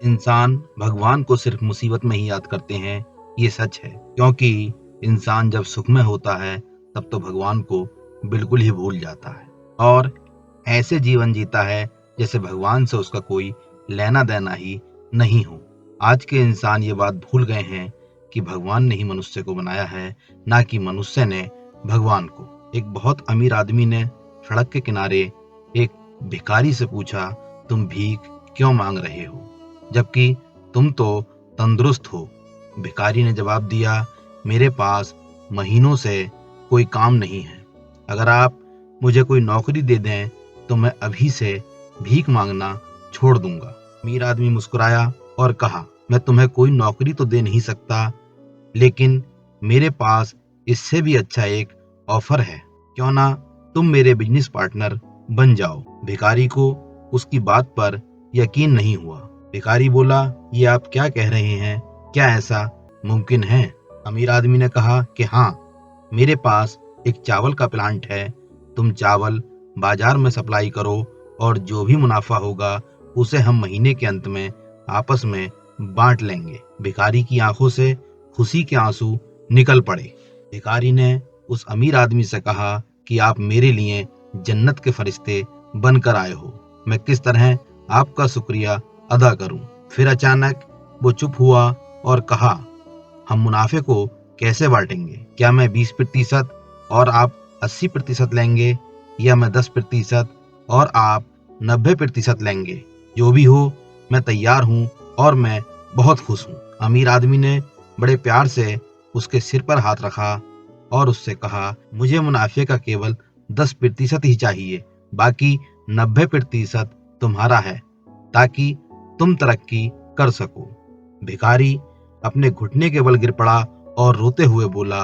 इंसान भगवान को सिर्फ मुसीबत में ही याद करते हैं, ये सच है। क्योंकि इंसान जब सुख में होता है तब तो भगवान को बिल्कुल ही भूल जाता है और ऐसे जीवन जीता है जैसे भगवान से उसका कोई लेना देना ही नहीं हो। आज के इंसान ये बात भूल गए हैं कि भगवान ने ही मनुष्य को बनाया है, ना कि मनुष्य ने भगवान को। एक बहुत अमीर आदमी ने सड़क के किनारे एक भिखारी से पूछा, तुम भीख क्यों मांग रहे हो जबकि तुम तो तंदुरुस्त हो? भिखारी ने जवाब दिया, मेरे पास महीनों से कोई काम नहीं है। अगर आप मुझे कोई नौकरी दे दें तो मैं अभी से भीख मांगना छोड़ दूंगा। अमीर आदमी मुस्कुराया और कहा, मैं तुम्हें कोई नौकरी तो दे नहीं सकता, लेकिन मेरे पास इससे भी अच्छा एक ऑफर है। क्यों ना तुम मेरे बिजनेस पार्टनर बन जाओ। भिखारी को उसकी बात पर यकीन नहीं हुआ। भिखारी बोला, ये आप क्या कह रहे हैं? क्या ऐसा मुमकिन है? अमीर आदमी ने कहा कि हाँ, मेरे पास एक चावल का प्लांट है। तुम चावल बाजार में सप्लाई करो और जो भी मुनाफा होगा उसे हम महीने के अंत में आपस में बांट लेंगे। भिखारी की आंखों से खुशी के आंसू निकल पड़े। भिखारी ने उस अमीर आदमी से कहा कि आप मेरे लिए जन्नत के फरिश्ते बनकर आए हो, मैं किस तरह आपका शुक्रिया अदा करूं। फिर अचानक वो चुप हुआ और कहा, हम मुनाफे को कैसे बांटेंगे? क्या मैं 20% और आप 80% लेंगे, या मैं 10% और आप 90% लेंगे? जो भी हो, मैं तैयार हूँ और मैं बहुत खुश हूँ। अमीर आदमी ने बड़े प्यार से उसके सिर पर हाथ रखा और उससे कहा, मुझे मुनाफे का केवल 10% ही चाहिए, बाकी 90% तुम्हारा है ताकि तुम तरक्की कर सको। भिखारी अपने घुटने के बल गिर पड़ा और रोते हुए बोला,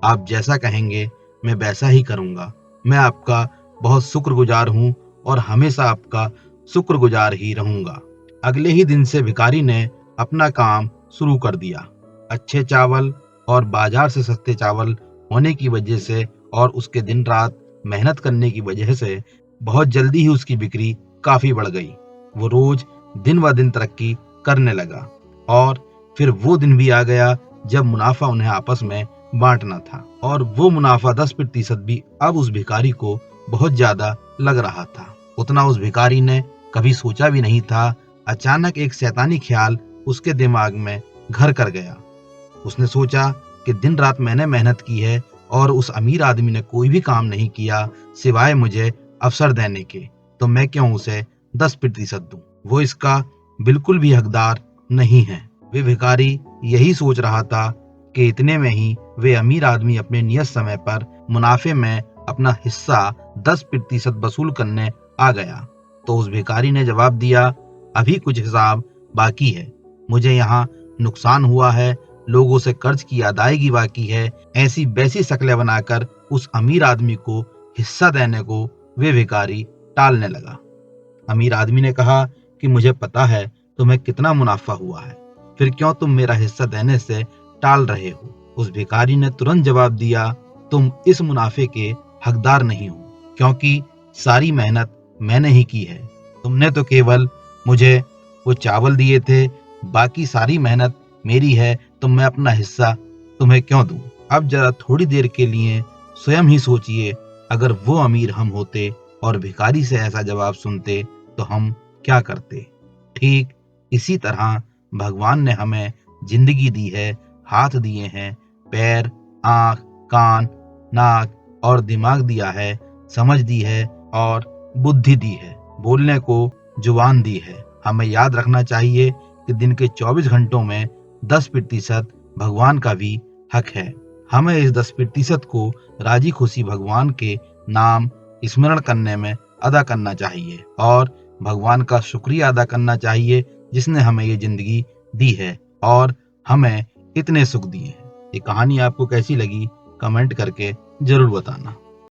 आप जैसा कहेंगे मैं वैसा ही करूंगा। मैं आपका बहुत शुक्रगुजार हूँ और हमेशा आपका शुक्रगुजार ही रहूंगा। अगले ही दिन से भिखारी ने अपना काम शुरू कर दिया। अच्छे चावल और बाजार से सस्ते चावल होने की वजह से और उसके दिन रात मेहनत करने की वजह से बहुत जल्दी ही उसकी बिक्री काफी बढ़ गई। वो रोज दिन ब दिन तरक्की करने लगा और फिर वो दिन भी आ गया जब मुनाफा उन्हें आपस में बांटना था और वो मुनाफा 10% भी अब उस भिखारी को बहुत ज्यादा लग रहा था। उतना उस भिखारी ने कभी सोचा भी नहीं था। अचानक एक शैतानी ख्याल उसके दिमाग में घर कर गया। उसने सोचा कि दिन रात मैंने मेहनत की है और उस अमीर आदमी ने कोई भी काम नहीं किया सिवाय मुझे अवसर देने के, तो मैं क्यों उसे 10% दूं? वो इसका बिल्कुल भी हकदार नहीं है। वे भिखारी यही सोच रहा था कि इतने में ही वे अमीर आदमी अपने नियत समय पर मुनाफे में अपना हिस्सा 10% वसूल करने आ गया। तो उस भिखारी ने जवाब दिया, अभी कुछ हिसाब बाकी है, मुझे यहाँ नुकसान हुआ है, लोगों से कर्ज की अदायगी बाकी है। ऐसी वैसी शक्लें बनाकर उस अमीर आदमी को हिस्सा देने को वे भिखारी टालने लगा। अमीर आदमी ने कहा कि मुझे पता है तुम्हें कितना मुनाफा हुआ है, फिर क्यों तुम मेरा हिस्सा देने से टाल रहे हो? उस भिखारी ने तुरंत जवाब दिया, तुम इस मुनाफे के हकदार नहीं हो, क्योंकि सारी मेहनत मैंने ही की है। तुमने तो केवल मुझे वो चावल दिए थे, बाकी सारी मेहनत मेरी है, तो मैं अपना हिस्सा तुम्हें क्यों दूं? अब जरा थोड़ी देर के लिए स्वयं ही सोचिए, अगर वो अमीर हम होते और भिखारी से ऐसा जवाब सुनते तो हम क्या करते? ठीक इसी तरह भगवान ने हमें जिंदगी दी है, हाथ दिए हैं, पैर, आंख, कान, नाक और दिमाग दिया है, समझ दी है और बुद्धि दी है, बोलने को जुबान दी है। हमें याद रखना चाहिए कि दिन के 24 घंटों में 10% भगवान का भी हक है। हमें इस 10% को राजी खुशी भगवान के नाम स्मरण करने में अदा करना चाहिए और भगवान का शुक्रिया अदा करना चाहिए जिसने हमें ये जिंदगी दी है और हमें इतने सुख दिए हैं। ये कहानी आपको कैसी लगी कमेंट करके जरूर बताना।